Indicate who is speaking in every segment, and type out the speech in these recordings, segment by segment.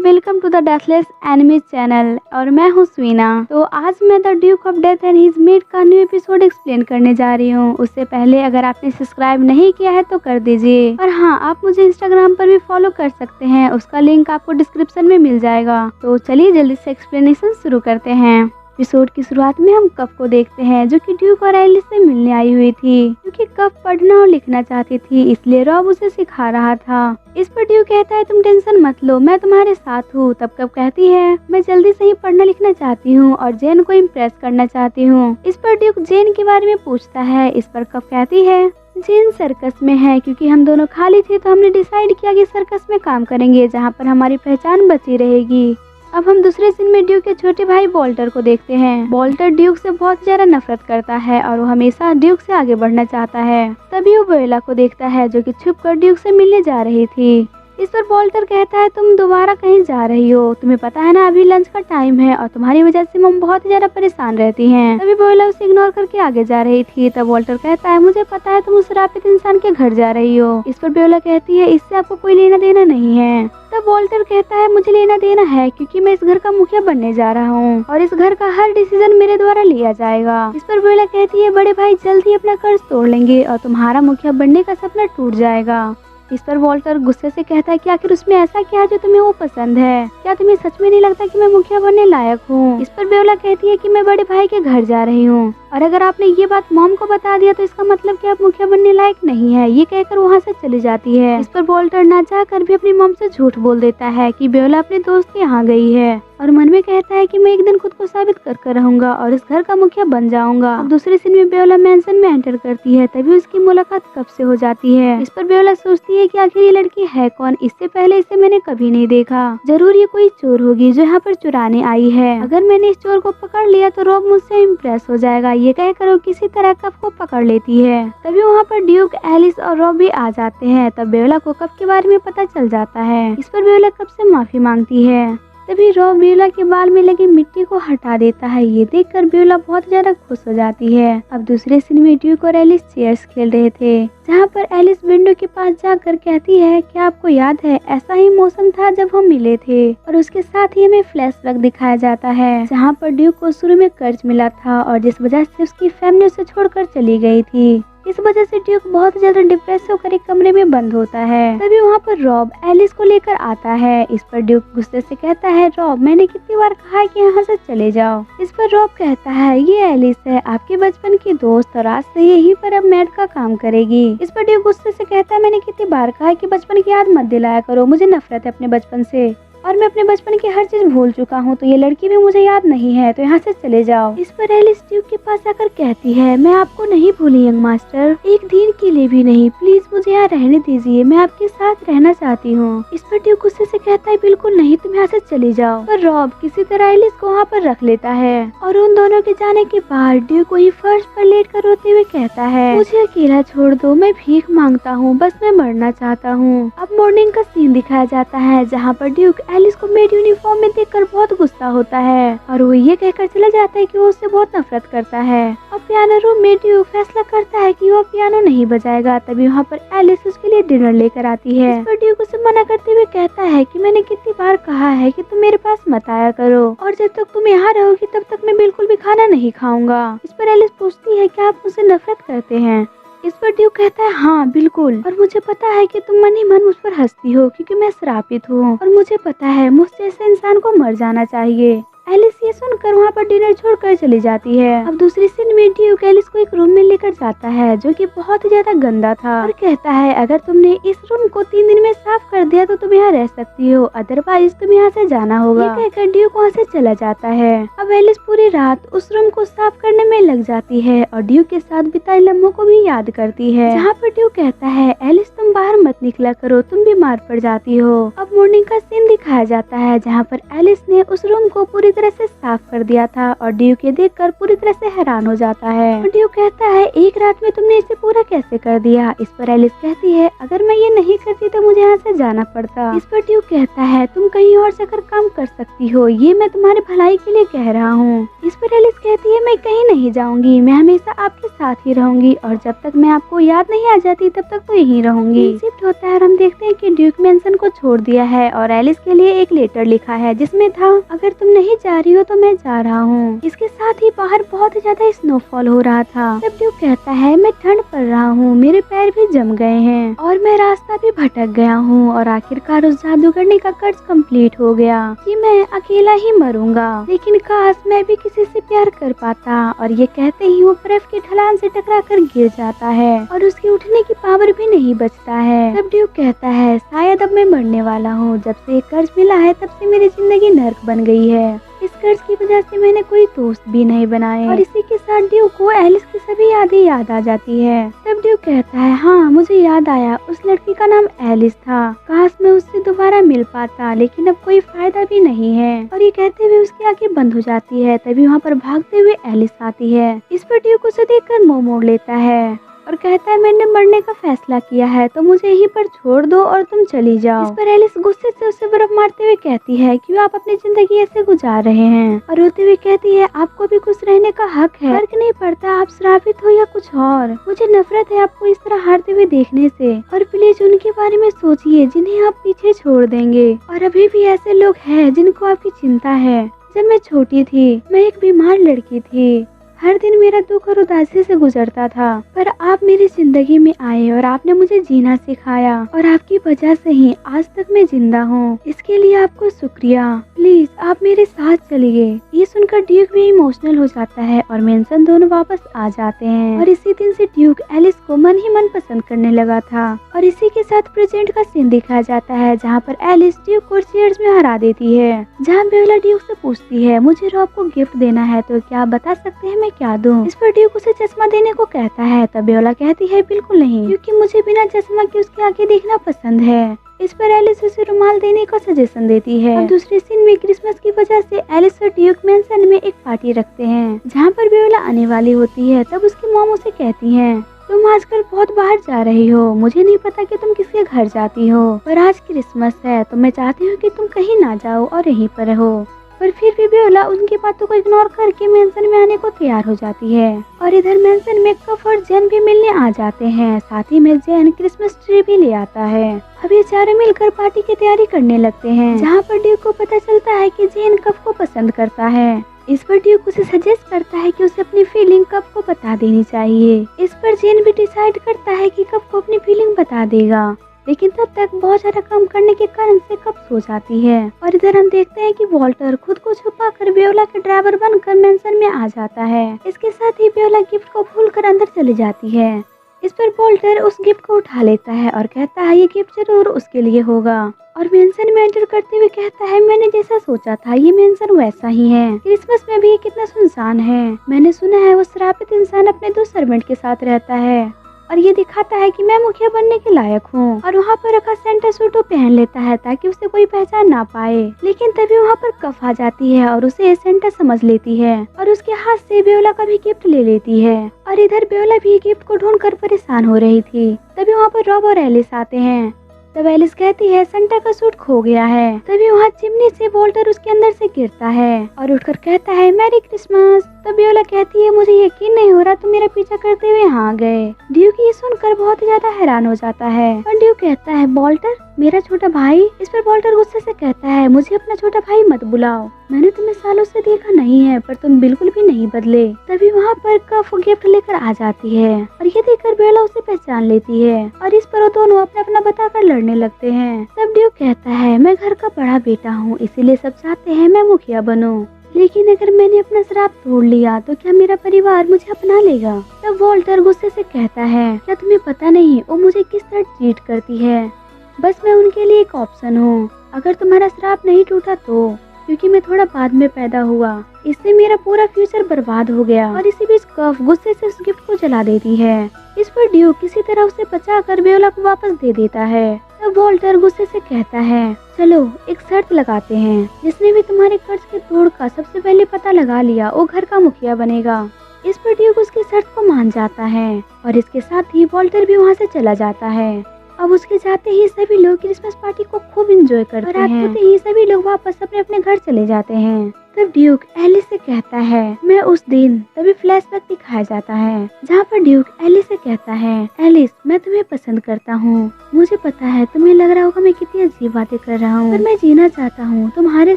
Speaker 1: Welcome to the deathless enemy channel और मैं हूँ स्वीना। तो आज मैं the duke of death and his mate का न्यू एपिसोड एक्सप्लेन करने जा रही हूँ। उससे पहले अगर आपने सब्सक्राइब नहीं किया है तो कर दीजिए। और हाँ, आप मुझे इंस्टाग्राम पर भी फॉलो कर सकते हैं, उसका लिंक आपको डिस्क्रिप्शन में मिल जाएगा। तो चलिए जल्दी से एक्सप्लेनेशन शुरू करते हैं। एपिसोड की शुरुआत में हम कफ को देखते हैं जो कि ड्यूक और एलिस से मिलने आई हुई थी, क्योंकि कफ पढ़ना और लिखना चाहती थी, इसलिए रॉब उसे सिखा रहा था। इस पर ड्यूक कहता है तुम टेंशन मत लो, मैं तुम्हारे साथ हूँ। तब कफ कहती है मैं जल्दी से ही पढ़ना लिखना चाहती हूँ और जेन को इम्प्रेस करना चाहती हूँ। इस पर ड्यूक जेन के बारे में पूछता है। इस पर कफ कहती है जेन सर्कस में है, क्योंकि हम दोनों खाली थे तो हमने डिसाइड किया कि सर्कस में काम करेंगे जहाँ पर हमारी पहचान बची रहेगी। अब हम दूसरे सीन में ड्यूक के छोटे भाई वॉल्टर को देखते हैं। वॉल्टर ड्यूक से बहुत ज्यादा नफरत करता है और वो हमेशा ड्यूक से आगे बढ़ना चाहता है। तभी वो बेला को देखता है जो कि छुपकर ड्यूक से मिलने जा रही थी। इस पर वॉल्टर कहता है तुम दोबारा कहीं जा रही हो, तुम्हें पता है ना अभी लंच का टाइम है और तुम्हारी वजह से मम बहुत ज्यादा परेशान रहती हैं। तभी बेला उसे इग्नोर करके आगे जा रही थी। तब वॉल्टर कहता है मुझे पता है तुम उस श्रापित इंसान के घर जा रही हो। इस पर बेला कहती है इससे आपको कोई लेना देना नहीं है। तब वॉल्टर कहता है मुझे लेना देना है, क्योंकि मैं इस घर का मुखिया बनने जा रहा हूँ और इस घर का हर डिसीजन मेरे द्वारा लिया जाएगा। इस पर बेला कहती है बड़े भाई जल्द ही अपना कर्ज तोड़ लेंगे और तुम्हारा मुखिया बनने का सपना टूट जाएगा। इस पर वॉल्टर गुस्से से कहता है कि आखिर उसमें ऐसा क्या है जो तुम्हें वो पसंद है? क्या तुम्हें सच में नहीं लगता कि मैं मुखिया बनने लायक हूँ? इस पर बेला कहती है कि मैं बड़े भाई के घर जा रही हूँ और अगर आपने ये बात मॉम को बता दिया तो इसका मतलब कि आप मुखिया बनने लायक नहीं है। ये कहकर वहाँ से चली जाती है। इस पर वॉल्टर ना चाहकर भी अपनी मॉम से झूठ बोल देता है कि बेला अपने दोस्त के यहाँ गई है और मन में कहता है कि मैं एक दिन खुद को साबित कर रहूंगा और इस घर का मुखिया बन जाऊंगा। अब दूसरे सीन में बेला मैंसन में एंटर करती है। तभी उसकी मुलाकात कब से हो जाती है। इस पर बेला सोचती है कि आखिर ये लड़की है कौन, इससे पहले इसे मैंने कभी नहीं देखा। जरूर ये कोई चोर होगी जो यहाँ पर चुराने आई है। अगर मैंने इस चोर को पकड़ लिया तो रॉब मुझसे इम्प्रेस हो जाएगा। ये कहकर वो किसी तरह कफ को पकड़ लेती है। तभी वहाँ पर ड्यूक, एलिस और रॉब भी आ जाते हैं। तब बेला को कफ के बारे में पता चल जाता है। इस पर बेला कफ से माफी मांगती है। तभी रॉब बेला के बाल में लगी मिट्टी को हटा देता है। ये देखकर बेला बहुत ज्यादा खुश हो जाती है। अब दूसरे सीन में ड्यूक और एलिस चेयर्स खेल रहे थे, जहाँ पर एलिस विंडो के पास जाकर कहती है क्या आपको याद है ऐसा ही मौसम था जब हम मिले थे। और उसके साथ ही हमें फ्लैशबैक दिखाया जाता है जहाँ पर ड्यूक को शुरू में कर्ज मिला था और जिस वजह से उसकी फैमिली उसे छोड़कर चली गई थी। इस वजह से ड्यूक बहुत ज्यादा डिप्रेस होकर एक कमरे में बंद होता है। तभी वहाँ पर रॉब एलिस को लेकर आता है। इस पर ड्यूक गुस्से से कहता है रॉब मैंने कितनी बार कहा है कि यहाँ से चले जाओ। इस पर रॉब कहता है ये एलिस है आपके बचपन की दोस्त और आज से यहीं पर अब मैड का काम करेगी। इस पर ड्यूक गुस्से से कहता है मैंने कितनी बार कहा है कि बचपन की याद मत दिलाया करो, मुझे नफरत है अपने बचपन से और मैं अपने बचपन की हर चीज भूल चुका हूँ, तो ये लड़की भी मुझे याद नहीं है, तो यहाँ से चले जाओ। इस पर एलिस ड्यूक के पास आकर कहती है मैं आपको नहीं भूली यंग मास्टर, एक दिन के लिए भी नहीं, प्लीज मुझे यहाँ रहने दीजिए, मैं आपके साथ रहना चाहती हूँ। इस पर ड्यूक गुस्से से कहता है बिल्कुल नहीं, तुम यहाँ से चले जाओ। पर रॉब किसी तरह एलिस को वहाँ पर रख लेता है और उन दोनों के जाने के बाद ड्यूक वही फर्श पर लेट कर रोते हुए कहता है मुझे अकेला छोड़ दो, मैं भीख मांगता हूँ, बस मैं मरना चाहता हूँ। अब मॉर्निंग का सीन दिखाया जाता है जहाँ पर ड्यूक एलिस को मेड यूनिफॉर्म में देखकर बहुत गुस्सा होता है और वो ये कहकर चला जाता है कि वो उससे बहुत नफरत करता है। अब पियानो रूम में ड्यूक फैसला करता है कि वो पियानो नहीं बजाएगा। तभी वहाँ पर एलिस उसके लिए डिनर लेकर आती है। इस पर ड्यूक उसे मना करते हुए कहता है कि मैंने कितनी बार कहा है कि तुम मेरे पास मत आया करो और जब तक तुम यहाँ रहोगी तब तक मैं बिल्कुल भी खाना नहीं खाऊंगा। इस पर एलिस पूछती है कि आप मुझसे नफरत करते हैं? इस पर ड्यूक कहता है हाँ बिल्कुल, और मुझे पता है कि तुम मन ही मन मुझ पर हंसती हो क्योंकि मैं श्रापित हूँ और मुझे पता है मुझ जैसे इंसान को मर जाना चाहिए। एलिस ये सुनकर वहाँ पर डिनर छोड़कर चली जाती है। अब दूसरी सीन में ड्यूक एलिस को एक रूम में लेकर जाता है जो कि बहुत ही ज्यादा गंदा था और कहता है अगर तुमने इस रूम को 3 दिन में साफ कर दिया तो तुम यहाँ रह सकती हो, अदरवाइज तुम यहाँ से जाना होगा। ये कहकर ड्यूक वहाँ से चला जाता है। अब एलिस पूरी रात उस रूम को साफ करने में लग जाती है और ड्यूक के साथ बिताए लम्हों को भी याद करती है, जहाँ पर ड्यूक कहता है एलिस तुम बाहर मत निकला करो, तुम बीमार पड़ जाती हो। अब मॉर्निंग का सीन दिखाया जाता है जहाँ पर एलिस ने उस रूम को पूरी तरह से साफ कर दिया था और ड्यूक ये देखकर पूरी तरह से हैरान हो जाता है। और ड्यूक कहता है एक रात में तुमने इसे पूरा कैसे कर दिया। इस पर एलिस कहती है अगर मैं ये नहीं करती तो मुझे यहाँ से जाना पड़ता। इस पर ड्यूक कहता है तुम कहीं और जाकर काम कर सकती हो, ये मैं तुम्हारे भलाई के लिए कह रहा हूँ। इस पर एलिस कहती है मैं कहीं नहीं जाऊंगी, मैं हमेशा आपके साथ ही रहूंगी और जब तक मैं आपको याद नहीं आ जाती तब तक तो यहीं रहूंगी। शिफ्ट होता है और हम देखते हैं कि ड्यूक मैंसन को छोड़ दिया है और एलिस के लिए एक लेटर लिखा है जिसमें था अगर तुम नहीं जा रही हो तो मैं जा रहा हूँ। इसके साथ ही बाहर बहुत ज्यादा स्नोफॉल हो रहा था। तब ड्यूक कहता है मैं ठंड पड़ रहा हूँ, मेरे पैर भी जम गए हैं और मैं रास्ता भी भटक गया हूँ और आखिरकार उस जादूगरनी का कर्ज कंप्लीट हो गया कि मैं अकेला ही मरूंगा, लेकिन काश मैं भी किसी से प्यार कर पाता। और ये कहते ही वो बर्फ की ढलान से टकरा कर गिर जाता है और उसकी उठने की पावर भी नहीं बचता है। तब ड्यूक कहता है शायद अब मैं मरने वाला हूँ, जब से ये कर्ज मिला है तब से मेरी जिंदगी नर्क बन गई है। इस कर्ज की वजह से मैंने कोई दोस्त भी नहीं बनाए और इसी के साथ ड्यूक को एलिस की सभी यादें याद आ जाती है। तब ड्यूक कहता है हाँ मुझे याद आया, उस लड़की का नाम एलिस था, काश मैं उससे दोबारा मिल पाता, लेकिन अब कोई फायदा भी नहीं है। और ये कहते हुए उसकी आंखें बंद हो जाती है। तभी वहाँ पर भागते हुए एलिस आती है। इस पर ड्यूक उसे देखकर मुंह मोड़ लेता है और कहता है मैंने मरने का फैसला किया है तो मुझे यहीं पर छोड़ दो और तुम चली जाओ। इस पर एलिस गुस्से से उसे बर्फ मारते हुए कहती है क्यों आप अपनी जिंदगी ऐसे गुजार रहे हैं, और रोते हुए कहती है आपको भी खुश रहने का हक है, फर्क नहीं पड़ता आप श्रापित हो या कुछ और। मुझे नफरत है आपको इस तरह हारते हुए देखने से, और प्लीज उनके बारे में सोचिए जिन्हें आप पीछे छोड़ देंगे। और अभी भी ऐसे लोग हैं जिनको आपकी चिंता है। जब मैं छोटी थी मैं एक बीमार लड़की थी, हर दिन मेरा दुख और उदासी से गुजरता था, पर आप मेरी जिंदगी में आए और आपने मुझे जीना सिखाया और आपकी वजह से ही आज तक मैं जिंदा हूँ। इसके लिए आपको शुक्रिया, प्लीज आप मेरे साथ चलिए। ये सुनकर ड्यूक भी इमोशनल हो जाता है और मैंसन दोनों वापस आ जाते हैं। और इसी दिन से ड्यूक एलिस को मन ही मन पसंद करने लगा था। और इसी के साथ प्रेजेंट का सीन दिखाया जाता है जहाँ पर एलिस ड्यूक को चीयर्स में हरा देती है। जहाँ बेयोला ड्यूक से पूछती है मुझे रॉब को गिफ्ट देना है तो क्या आप बता सकते हैं क्या दूं? इस पर ड्यूक उसे चश्मा देने को कहता है। तब बेयोला कहती है बिल्कुल नहीं, क्योंकि मुझे बिना चश्मा के उसकी आंखें देखना पसंद है। इस पर एलिस उसे रुमाल देने का सजेशन देती है। और दूसरे सीन में क्रिसमस की वजह से एलिस और ड्यूक मैंसन में एक पार्टी रखते हैं जहाँ पर बेयोला आने वाली होती है। तब उसकी मॉम उसे कहती है तुम आजकल बहुत बाहर जा रही हो, मुझे नहीं पता कि तुम किसके घर जाती हो, पर आज क्रिसमस है तो मैं चाहती हूँ कि तुम कहीं ना जाओ और यहीं पर रहो। पर फिर भी बेयोला उनकी बातों को इग्नोर करके मैंसन में आने को तैयार हो जाती है। और इधर मैंसन में कफ और जैन भी मिलने आ जाते हैं। साथ ही में जैन क्रिसमस ट्री भी ले आता है। अब ये चारों मिलकर पार्टी की तैयारी करने लगते हैं, जहाँ पर ड्यूक को पता चलता है कि जैन कफ को पसंद करता है। इस पर ड्यूक उसे सजेस्ट करता है कि उसे अपनी फीलिंग कफ को बता देनी चाहिए। इस पर जैन भी डिसाइड करता है कि कफ को अपनी फीलिंग बता देगा, लेकिन तब तक बहुत सारा काम करने के कारण से कब सो जाती है। और इधर हम देखते हैं कि वॉल्टर खुद को छुपाकर बेयोला के ड्राइवर बनकर मैंसन में आ जाता है। इसके साथ ही बेयोला गिफ्ट को भूलकर अंदर चली जाती है। इस पर वॉल्टर उस गिफ्ट को उठा लेता है और कहता है ये गिफ्ट जरूर उसके लिए होगा। और मैंसन में एंटर करते हुए कहता है मैंने जैसा सोचा था ये मैंसन वैसा ही है। क्रिसमस में भी ये कितना सुनसान है। मैंने सुना है वो श्रापित इंसान अपने 2 सर्वेंट के साथ रहता है और ये दिखाता है कि मैं मुखिया बनने के लायक हूँ। और वहाँ पर रखा सेंटा सूट वो पहन लेता है ताकि उसे कोई पहचान ना पाए। लेकिन तभी वहाँ पर कफ आ जाती है और उसे सेंटा समझ लेती है और उसके हाथ से बेयोला का भी गिफ्ट ले लेती है। और इधर बेयोला भी गिफ्ट को ढूंढकर परेशान हो रही थी। तभी वहाँ पर रॉब और एलिस आते हैं। तब एलिस कहती है सेंटा का सूट खो गया है। तभी वहाँ चिमनी से वॉल्टर उसके अंदर से गिरता है और उठकर कहता है मैरी क्रिसमस। तब बेयोला कहती है मुझे यकीन नहीं हो रहा तुम मेरा पीछा करते हुए यहाँ गए। ड्यूक ये सुनकर बहुत ज्यादा हैरान हो जाता है और ड्यूक कहता है वॉल्टर मेरा छोटा भाई। इस पर वॉल्टर गुस्से से कहता है मुझे अपना छोटा भाई मत बुलाओ, मैंने तुम्हें सालों से देखा नहीं है पर तुम बिल्कुल भी नहीं बदले। तभी वहाँ पर कफ गिफ्ट लेकर आ जाती है और ये देखकर बेयोला उसे पहचान लेती है और इस पर वो दोनों अपना अपना बताकर लड़ने लगते हैं। तब ड्यूक कहता है मैं घर का बड़ा बेटा हूँ, इसीलिए सब चाहते हैं मैं मुखिया बनूं, लेकिन अगर मैंने अपना श्राप तोड़ लिया तो क्या मेरा परिवार मुझे अपना लेगा। तब वॉल्टर गुस्से से कहता है क्या तुम्हें पता नहीं वो मुझे किस तरह ट्रीट करती है, बस मैं उनके लिए एक ऑप्शन हूँ, अगर तुम्हारा श्राप नहीं टूटा तो। क्योंकि मैं थोड़ा बाद में पैदा हुआ। इससे मेरा पूरा फ्यूचर बर्बाद हो गया। और इसी बीच कफ गुस्से से उस गिफ्ट को जला देती है। इस पर ड्यूक किसी तरह उसे बचाकर बेओला को वापस दे देता है। तब वॉल्टर गुस्से से कहता है, चलो एक शर्त लगाते हैं, जिसने भी तुम्हारे कर्ज के तोड़ का सबसे पहले पता लगा लिया वो घर का मुखिया बनेगा। इस पर ड्यूक उसकी शर्त को मान जाता है और इसके साथ ही वॉल्टर भी वहाँ से चला जाता है। अब उसके जाते ही सभी लोग क्रिसमस पार्टी को खूब एंजॉय करते हैं। रात होते ही सभी लोग वापस अपने अपने घर चले जाते हैं। तब ड्यूक एलिस से कहता है, मैं उस दिन तभी फ्लैशबैक दिखाया जाता है जहाँ पर ड्यूक एलिस से कहता है, एलिस मैं तुम्हें पसंद करता हूँ। मुझे पता है तुम्हें लग रहा होगा मैं कितनी अजीब बातें कर रहा हूँ, पर मैं जीना चाहता हूँ तुम्हारे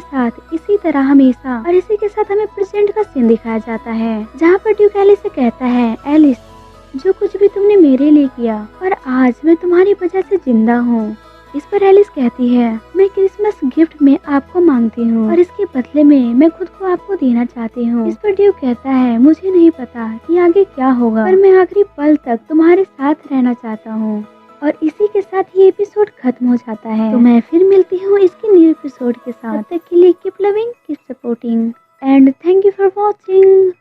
Speaker 1: साथ इसी तरह हमेशा। और इसी के साथ हमें प्रेजेंट का सीन दिखाया जाता है जहाँ पर ड्यूक एलिस से कहता है, एलिस जो कुछ भी तुमने मेरे लिए किया और आज मैं तुम्हारी वजह से जिंदा हूँ। इस पर एलिस कहती है, मैं क्रिसमस गिफ्ट में आपको मांगती हूँ और इसके बदले में मैं खुद को आपको देना चाहती हूँ। इस पर ड्यूक कहता है, मुझे नहीं पता कि आगे क्या होगा, पर मैं आखिरी पल तक तुम्हारे साथ रहना चाहता हूँ। और इसी के साथ ये एपिसोड खत्म हो जाता है। तो मैं फिर मिलती हूँ इसके न्यू एपिसोड के साथ। तब तक के लिए keep loving, keep supporting and thank you for watching.